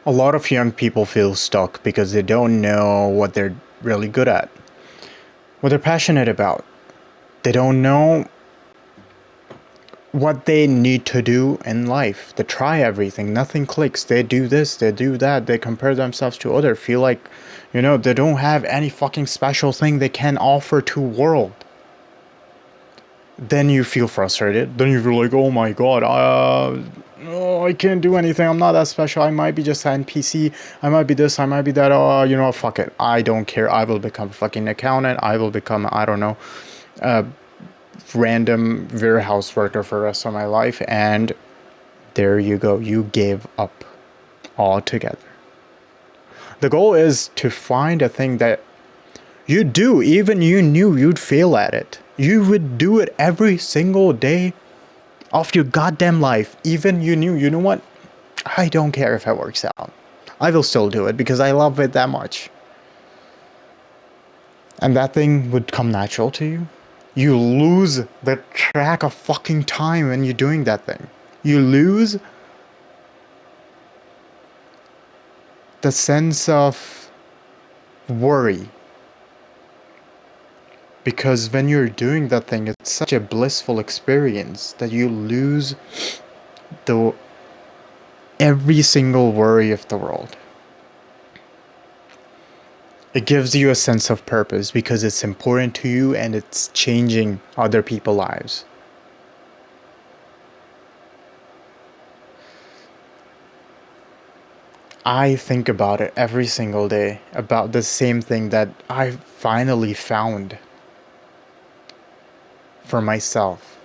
A lot of young people feel stuck because they don't know what they're really good at, what they're passionate about. They don't know what they need to do in life. They try everything, nothing clicks. They do this, they do that, they compare themselves to others, feel like, they don't have any fucking special thing they can offer to world. Then you feel frustrated. Then you feel like, oh my god, oh, I can't do anything. I'm not that special. I might be just an NPC. I might be this. I might be that. Oh, fuck it. I don't care. I will become a fucking accountant. I will become, I don't know, a random warehouse worker for the rest of my life. And there you go. You gave up altogether. The goal is to find a thing that you do, even you knew you'd fail at it. You would do it every single day of your goddamn life. Even you knew, you know what? I don't care if it works out. I will still do it because I love it that much. And that thing would come natural to you. You lose the track of fucking time when you're doing that thing. You lose the sense of worry. Because when you're doing that thing, it's such a blissful experience that you lose every single worry of the world. It gives you a sense of purpose because it's important to you and it's changing other people's lives. I think about it every single day, about the same thing that I finally found for myself.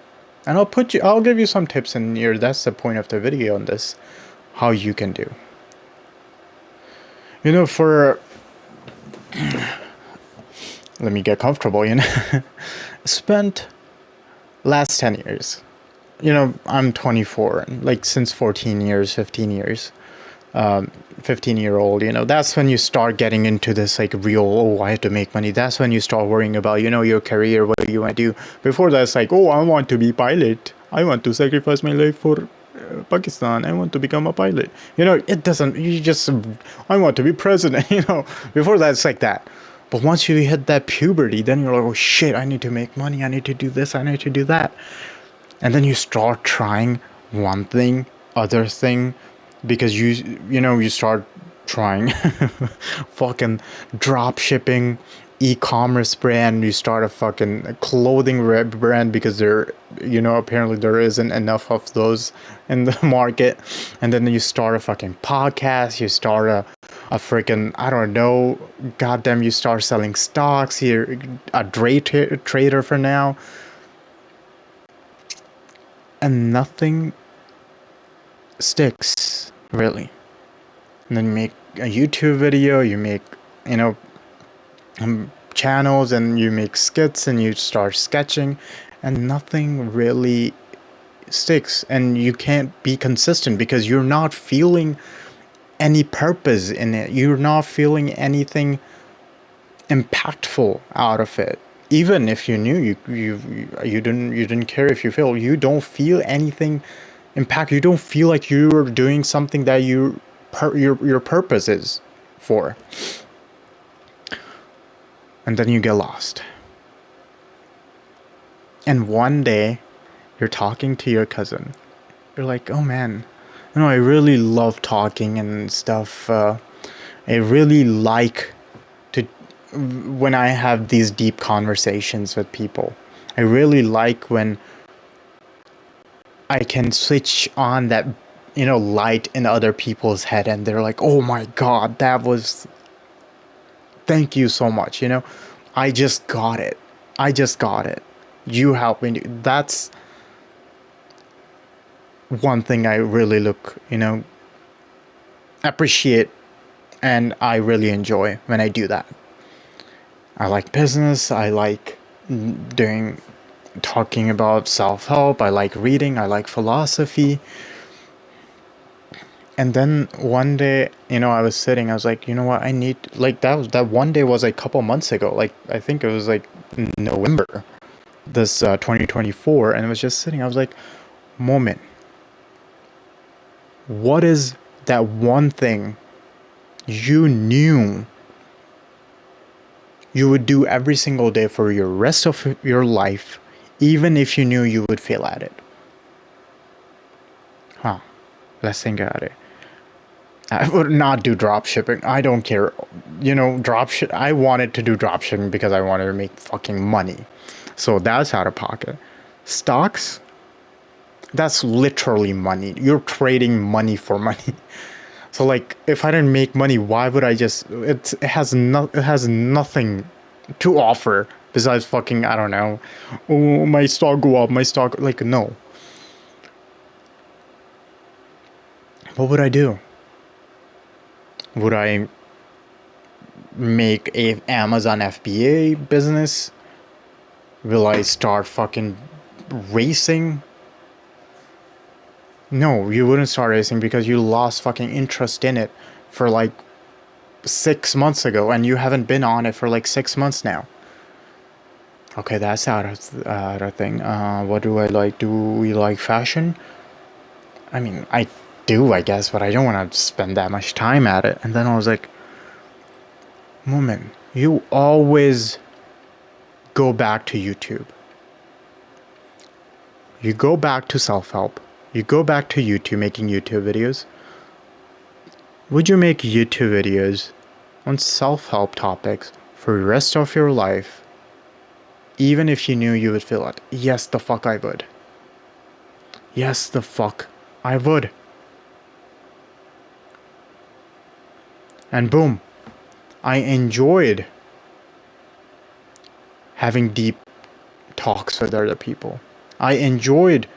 And I'll give you some tips in here. That's the point of the video on this, how you can do. For let me get comfortable, spent last 10 years. I'm 24, and like since 14 years, 15 years, 15-year-old, that's when you start getting into this like real, oh, I have to make money. That's when you start worrying about, your career, what you want to do. Before that's like, oh, I want to be pilot. I want to sacrifice my life for Pakistan. I want to become a pilot. It doesn't, I want to be president, Before that's like that. But once you hit that puberty, then you're like, oh shit, I need to make money. I need to do this. I need to do that. And then you start trying one thing, other thing, because you start trying fucking drop shipping, e-commerce brand. You start a fucking clothing brand because apparently there isn't enough of those in the market. And then you start a fucking podcast. You start a freaking, I don't know, goddamn, you start selling stocks. You're a trader for now. And nothing sticks, really. And then you make a YouTube video, you make, channels, and you make skits, and you start sketching, and nothing really sticks. And you can't be consistent because you're not feeling any purpose in it. You're not feeling anything impactful out of it. Even if you knew you didn't care if you fail, you don't feel anything impact. You don't feel like you're doing something that your purpose is for. And then you get lost. And one day you're talking to your cousin. You're like, oh man, I really love talking and stuff. I really like when I have these deep conversations with people. I really like when I can switch on that, light in other people's head, and they're like, oh my god, thank you so much, I just got it. You helped me. That's one thing I really appreciate, and I really enjoy when I do that. I like business. I like talking about self-help. I like reading. I like philosophy. And then one day, I was sitting, I was like, you know what, I need, like, that one day was like a couple months ago. Like, I think it was like November, this 2024. And I was just sitting, I was like, Moman, what is that one thing you knew you would do every single day for your rest of your life, even if you knew you would fail at it? Huh. Let's think about it. I would not do drop shipping. I don't care. I wanted to do drop shipping because I wanted to make fucking money. So that's out of pocket. Stocks, that's literally money. You're trading money for money. So like, if I didn't make money, why would I just? It has nothing to offer besides fucking, I don't know. Oh, my stock go up. My stock, like, no. What would I do? Would I make a Amazon FBA business? Will I start fucking racing? No, you wouldn't start racing because you lost fucking interest in it for like 6 months ago, and you haven't been on it for like 6 months now. Okay, that's out of thing. What do I like? Do we like fashion? I mean, I do, I guess, but I don't want to spend that much time at it. And then I was like, Moman, you always go back to YouTube. You go back to self-help. You go back to YouTube, making YouTube videos. Would you make YouTube videos on self-help topics for the rest of your life, even if you knew you would fail it? Yes, the fuck I would. Yes, the fuck I would. And boom, I enjoyed having deep talks with other people. I enjoyed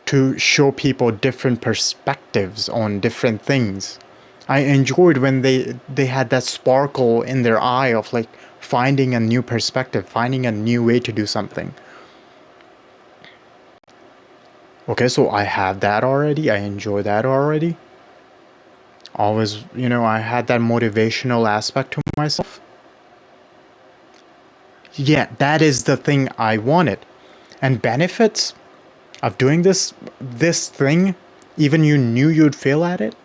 to show people different perspectives on different things. I enjoyed when they had that sparkle in their eye of like finding a new perspective, finding a new way to do something. Okay, so I have that already. I enjoy that already. Always, I had that motivational aspect to myself. Yeah, that is the thing I wanted. And benefits of doing this thing, even you knew you'd fail at it.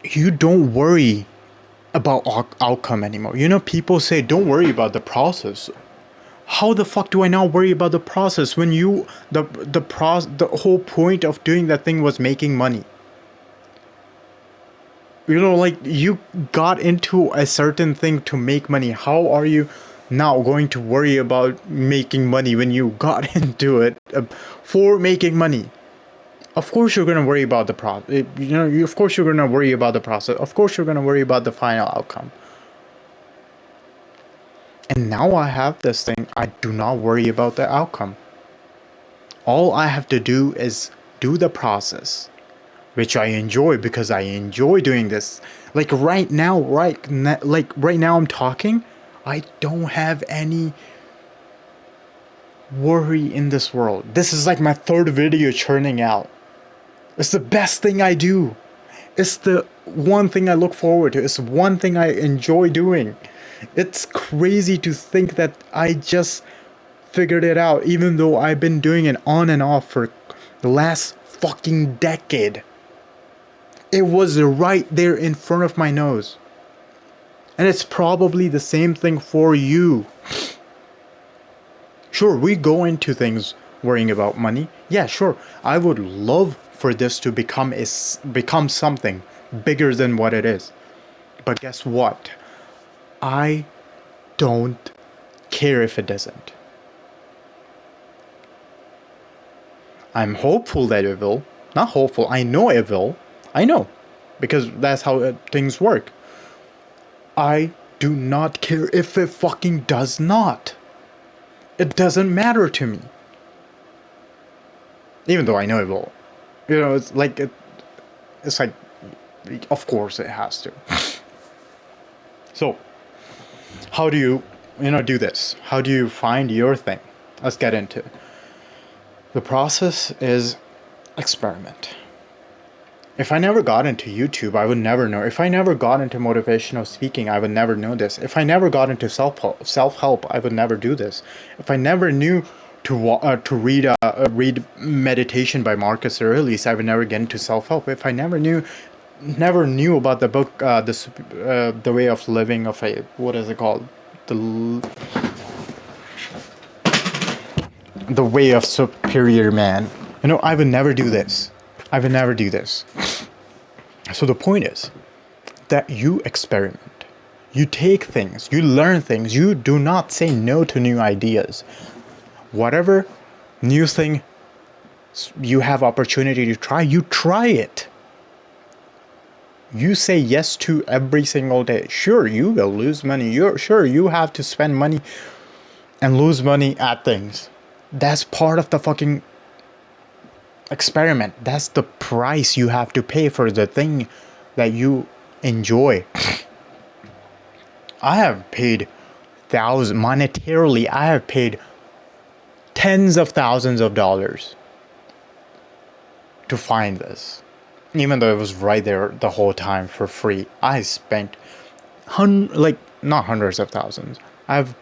You don't worry about outcome anymore. People say don't worry about the process. How the fuck do I not worry about the process when the whole point of doing that thing was making money? Like, you got into a certain thing to make money. How are you now going to worry about making money when you got into it for making money? Of course you're going to worry about the process. Of course you're going to worry about the process. Of course you're going to worry about the final outcome. And now I have this thing. I do not worry about the outcome. All I have to do is do the process, which I enjoy because I enjoy doing this. Like right now, right now I'm talking, I don't have any worry in this world. This is like my third video churning out. It's the best thing I do. It's the one thing I look forward to. It's one thing I enjoy doing. It's crazy to think that I just figured it out, even though I've been doing it on and off for the last fucking decade. It was right there in front of my nose. And it's probably the same thing for you. Sure, we go into things worrying about money. Yeah, sure. I would love for this to become something bigger than what it is. But guess what? I don't care if it doesn't. I'm hopeful that it will. Not hopeful, I know it will. I know. Because that's how things work. I do not care if it fucking does not. It doesn't matter to me. Even though I know it will. It's like, of course it has to. So, how do you, do this? How do you find your thing? Let's get into it. The process is experiment. If I never got into YouTube, I would never know. If I never got into motivational speaking, I would never know this. If I never got into self-help, I would never do this. If I never knew read Meditation by Marcus Aurelius. I would never get into self-help if I never knew about the book, the way of living of a, what is it called, the way of superior man. I would never do this. I would never do this. So the point is that you experiment, you take things, you learn things, you do not say no to new ideas. Whatever new thing you have opportunity to try, you try it. You say yes to every single day. Sure, you will lose money. Sure, you have to spend money and lose money at things. That's part of the fucking experiment. That's the price you have to pay for the thing that you enjoy. I have paid monetarily, I have paid tens of thousands of dollars to find this. Even though it was right there the whole time for free, I spent not hundreds of thousands. I've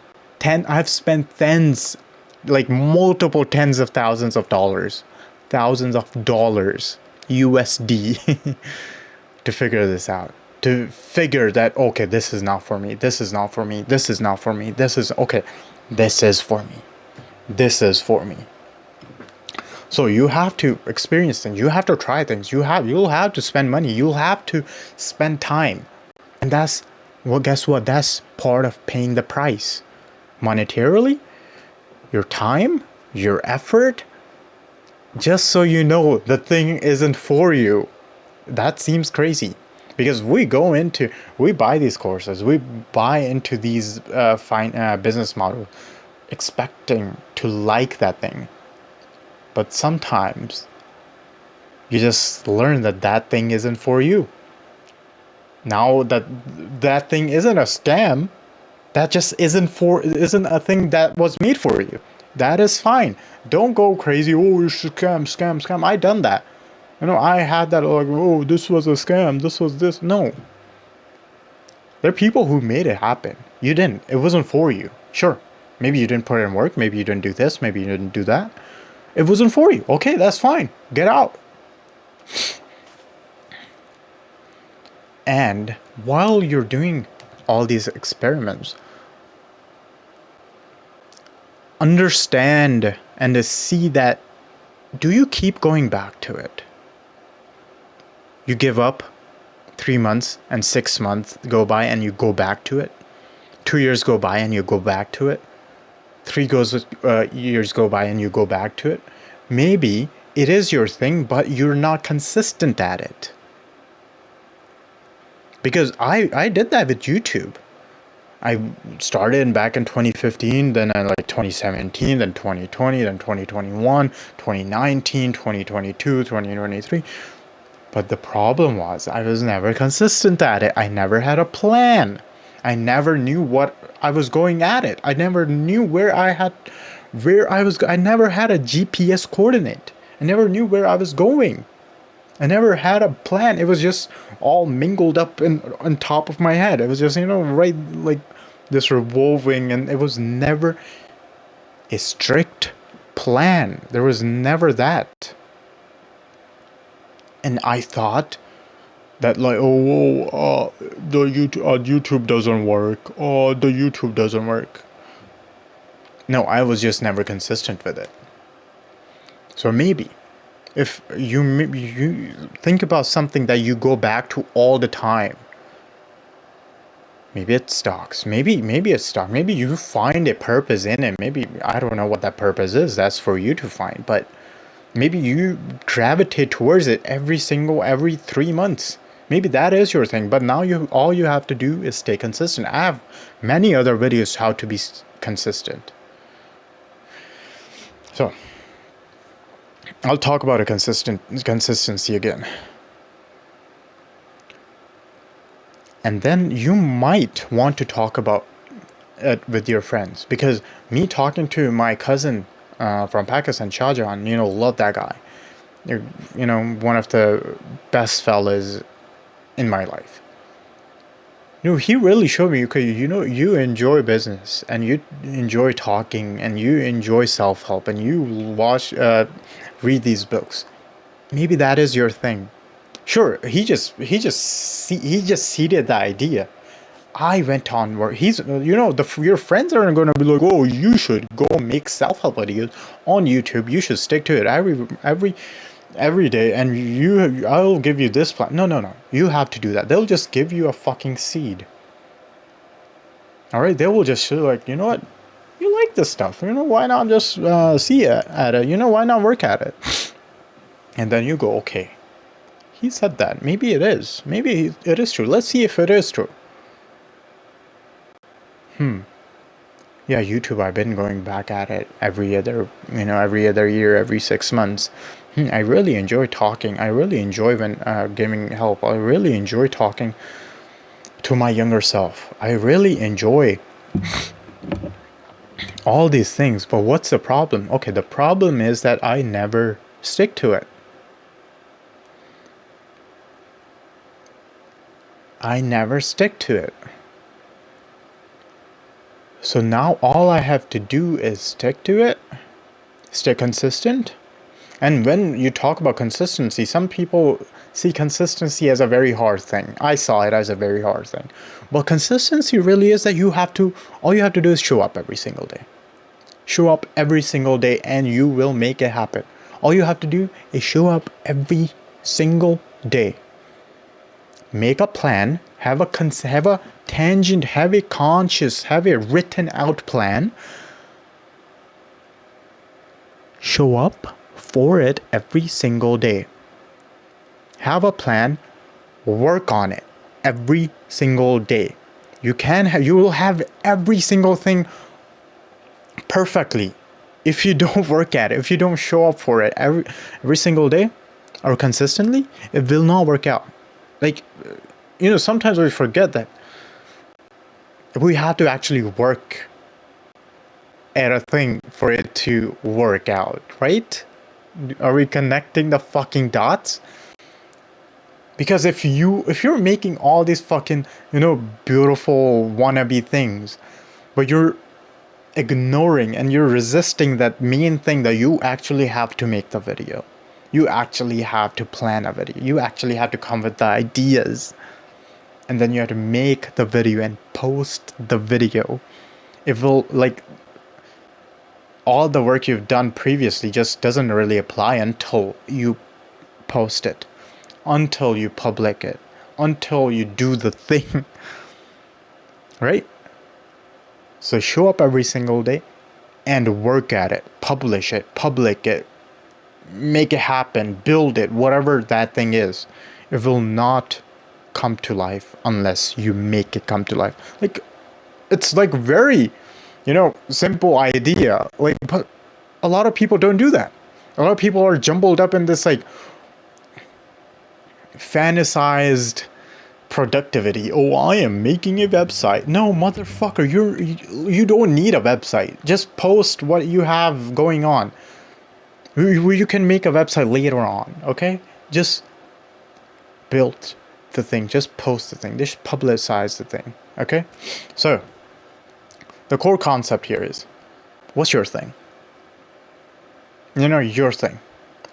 spent tens, like multiple tens of thousands of dollars USD to figure this out. To figure that, okay, this is not for me. This is not for me. This is not for me. This is okay. This is for me. This is for me. So you have to experience things. You have to try things. You'll have to spend money. You'll have to spend time. And guess what? That's part of paying the price. Monetarily, your time, your effort. Just so you know, the thing isn't for you. That seems crazy. Because we buy these courses, we buy into these business models, expecting to like that thing. But sometimes you just learn that thing isn't for you. Now that thing isn't a scam, that just isn't a thing that was made for you. That is fine. Don't go crazy. Oh, you should scam. I done that. I had that, like, oh, this was a scam. This was this. No. There are people who made it happen. You didn't. It wasn't for you. Sure. Maybe you didn't put in work. Maybe you didn't do this. Maybe you didn't do that. It wasn't for you. Okay, that's fine. Get out. And while you're doing all these experiments, understand and to see that, do you keep going back to it? You give up, 3 months and 6 months go by and you go back to it. 2 years go by and you go back to it. 3 years go by and you go back to it. Maybe it is your thing, but you're not consistent at it. Because I did that with YouTube. I started back in 2015, then I 2017, then 2020, then 2021, 2019, 2022, 2023. But the problem was I was never consistent at it. I never had a plan. I never knew what I was going at it. I never knew where I was. I never had a GPS coordinate. I never knew where I was going. I never had a plan. It was just all mingled up on top of my head. It was just, right, like this revolving, and it was never a strict plan. There was never that. And I thought that, like, the YouTube doesn't work. Oh, the YouTube doesn't work. No, I was just never consistent with it. So maybe if you think about something that you go back to all the time, maybe it's stocks. Maybe it's stock. Maybe you find a purpose in it. Maybe, I don't know what that purpose is. That's for you to find. But maybe you gravitate towards it every 3 months. Maybe that is your thing. But now all you have to do is stay consistent. I have many other videos how to be consistent. So I'll talk about consistency again. And then you might want to talk about it with your friends. Because me talking to my cousin from Pakistan, Shahjahan, love that guy. One of the best fellas in my life. He really showed me, okay, you enjoy business and you enjoy talking and you enjoy self-help and you read these books. Maybe that is your thing. Sure, he just seeded the idea. I went on work. Your friends aren't going to be like, oh, you should go make self-help videos on YouTube. You should stick to it every day, and I'll give you this plan. No, no, no. You have to do that. They'll just give you a fucking seed. All right, they will just like, you know what? You like this stuff. Why not just see it at it? Why not work at it? And then you go, okay. He said that. Maybe it is. Maybe it is true. Let's see if it is true. Yeah, YouTube, I've been going back at it every other year, every 6 months. I really enjoy talking. I really enjoy when giving help. I really enjoy talking to my younger self. I really enjoy all these things. But what's the problem? Okay, the problem is that I never stick to it. I never stick to it. So now all I have to do is stick to it, stay consistent. And when you talk about consistency, some people see consistency as a very hard thing. I saw it as a very hard thing. But consistency really is that all you have to do is show up every single day. Show up every single day and you will make it happen. All you have to do is show up every single day. Make a plan, have a tangent, have a conscious, have a written out plan. Show up for it every single day. Have a plan, work on it every single day. You will have every single thing perfectly. If you don't work at it, if you don't show up for it every single day or consistently, it will not work out. Like, sometimes we forget that we have to actually work at a thing for it to work out, right? Are we connecting the fucking dots? Because if you're making all these fucking, beautiful wannabe things, but you're ignoring and you're resisting that main thing that you actually have to make the video. You actually have to plan a video. You actually have to come with the ideas. And then you have to make the video and post the video. It will, like, all the work you've done previously just doesn't really apply until you post it, until you public it, until you do the thing. Right? So show up every single day and work at it, public it, make it happen, build it, whatever that thing is. It will not come to life unless you make it come to life. Like, it's like very, simple idea. Like, but a lot of people don't do that. A lot of people are jumbled up in this like fantasized productivity. Oh, I am making a website. No, motherfucker, you don't need a website. Just post what you have going on. You can make a website later on, okay? Just build the thing. Just post the thing. Just publicize the thing, okay? So, the core concept here is, what's your thing? Your thing.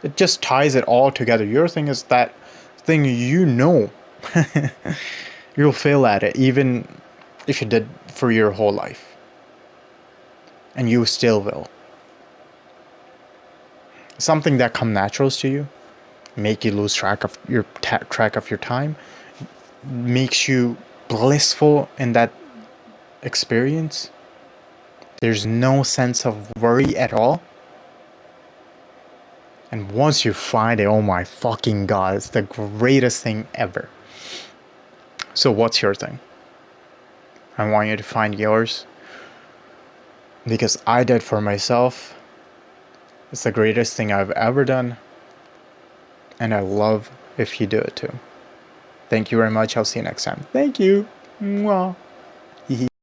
It just ties it all together. Your thing is that thing you'll fail at it, even if you did for your whole life. And you still will. Something that comes natural to you, make you lose track of your time, makes you blissful in that experience. There's no sense of worry at all. And once you find it, oh my fucking god, it's the greatest thing ever. So what's your thing? I want you to find yours. Because I did for myself. It's the greatest thing I've ever done. And I love if you do it too. Thank you very much. I'll see you next time. Thank you. Mwah.